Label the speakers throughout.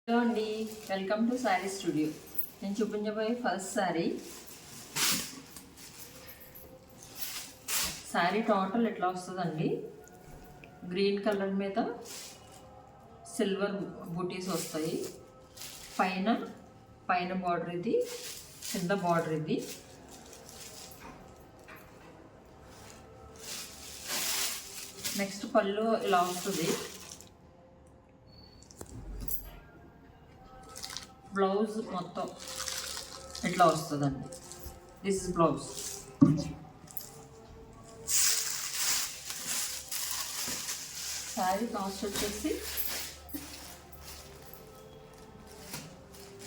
Speaker 1: Hello అండి, welcome to sari studio. నేను చూపించబోయే ఫస్ట్ శారీ టోటల్ ఎట్లా వస్తుందండి. గ్రీన్ కలర్ మీద సిల్వర్ బూటీస్ వస్తాయి. పైన బార్డర్ ఇది, కింద బార్డర్ ఇది. నెక్స్ట్ పళ్ళు ఇలా వస్తుంది. బ్లౌజ్ మొత్తం ఇట్లా వస్తుందండి. This is blouse. Sari cost వచ్చేసి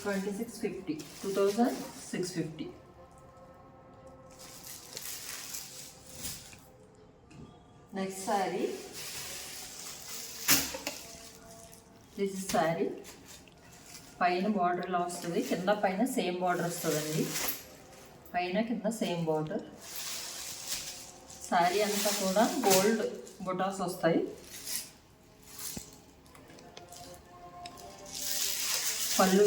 Speaker 1: 2650. Next sari, this is sari. పైన బార్డర్ ఇలా వస్తుంది, కింద పైన సేమ్ బార్డర్ వస్తుందండి. పైన కింద సేమ్ బార్డర్. శారీ అంతా కూడా గోల్డ్ బుటాస్ వస్తాయి. పళ్ళు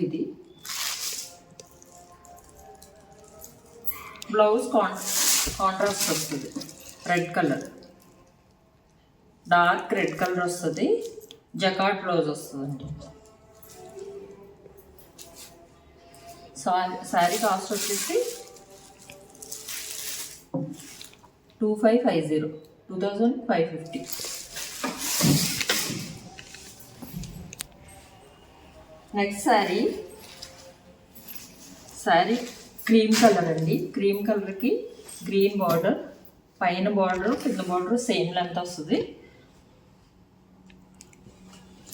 Speaker 1: ఇది. బ్లౌజ్ కాంట్రాస్ట్ వస్తుంది. Red colour, dark red colour వస్తుంది. జకార్డ్ బ్లౌజ్ వస్తుందండి. శారీ కాస్ట్ వచ్చేసి 2550. నెక్స్ట్ శారీ క్రీమ్ కలర్ అండి. క్రీమ్ కలర్కి గ్రీన్ బార్డర్, పైన బార్డర్ కింద బార్డర్ సేమ్ లెంత్ వస్తుంది.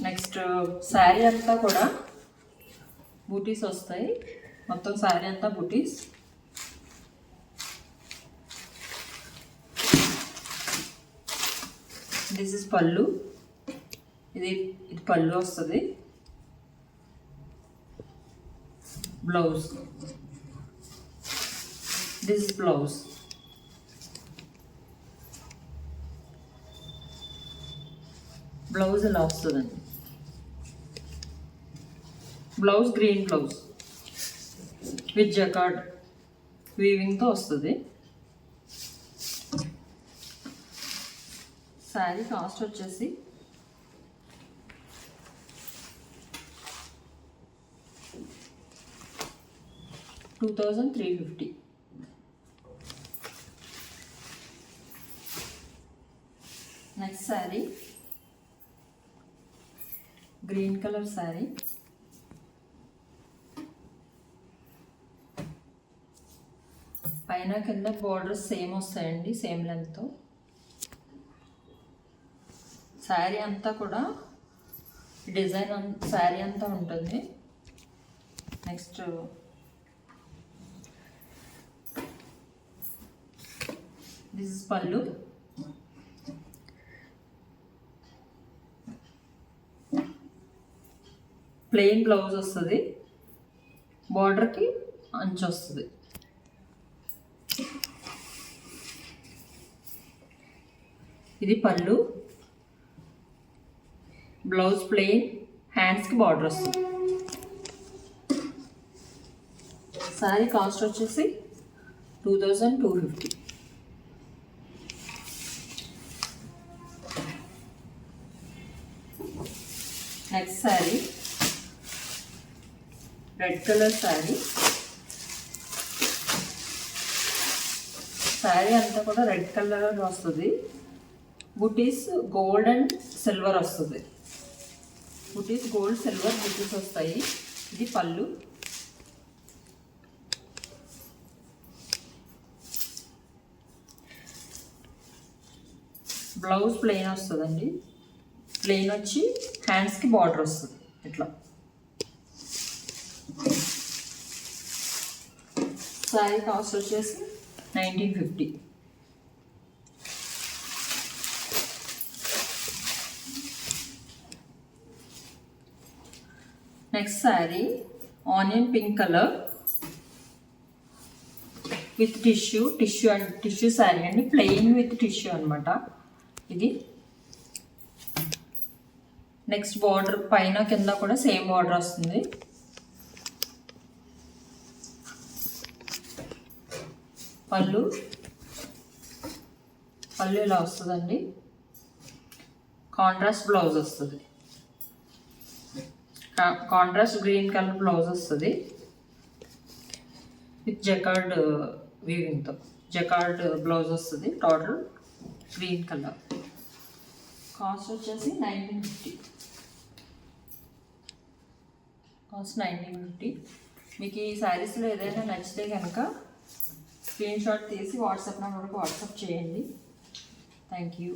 Speaker 1: నెక్స్ట్ శారీ అంతా కూడా బూటీస్ వస్తాయి. మొత్తం శారీ అంతా బూటీస్. దిస్ ఇస్ పళ్ళు. ఇది పళ్ళు వస్తుంది. Blouse, this is blouse. Blouse ఇలా వస్తుందండి. Blouse green blouse with jacquard వీవింగ్తో వస్తుంది. శారీ కాస్ట్ వచ్చేసి 2350. Next sari green colour sari. పైన కింద బార్డర్స్ సేమ్ వస్తాయండి, సేమ్ లెంగ్త్తో. శారీ అంతా కూడా డిజైన్ శారీ అంతా ఉంటుంది. నెక్స్ట్ దిస్ ఇస్ పళ్ళు. ప్లెయిన్ బ్లౌజ్ వస్తుంది. బార్డర్కి అంచు వస్తుంది. ఇది పళ్ళు. బ్లౌజ్ ప్లెయిన్, హ్యాండ్స్కి బార్డర్ వస్తుంది. శారీ కాస్ట్ వచ్చేసి 2250. Next sari red colour sari. Sari అంతా కూడా రెడ్ కలర్ వస్తుంది. బుటీస్ గోల్డ్ అండ్ సిల్వర్ వస్తుంది. బుటీస్ గోల్డ్ సిల్వర్ బుటీస్ వస్తాయి. ఇది పళ్ళు. బ్లౌజ్ ప్లెయిన్ వస్తుందండి. ప్లెయిన్ వచ్చి హ్యాండ్స్కి బార్డర్ వస్తుంది ఇట్లా. శారీ కాస్ట్ వచ్చేసి 1950. Next sari onion pink colour with tissue sari అండి. ప్లెయిన్ విత్ టిష్యూ అనమాట. ఇది నెక్స్ట్ బార్డర్ పైన కింద కూడా సేమ్ బార్డర్ వస్తుంది. పళ్ళు ఇలా వస్తుందండి. కాంట్రాస్ట్ బ్లౌజ్ వస్తుంది. కాంట్రాస్ట్ గ్రీన్ కలర్ బ్లౌజ్ వస్తుంది విత్ జకార్డ్ వీవింగ్తో. జకార్డ్ బ్లౌజ్ వస్తుంది. Total green colour. కాస్ట్ వచ్చేసి 1950. కాస్ట్ 1950. మీకు ఈ శారీస్లో ఏదైనా నచ్చితే కనుక స్క్రీన్ షాట్ తీసి వాట్సాప్ నెంబర్కి వాట్సాప్ చేయండి. Thank you.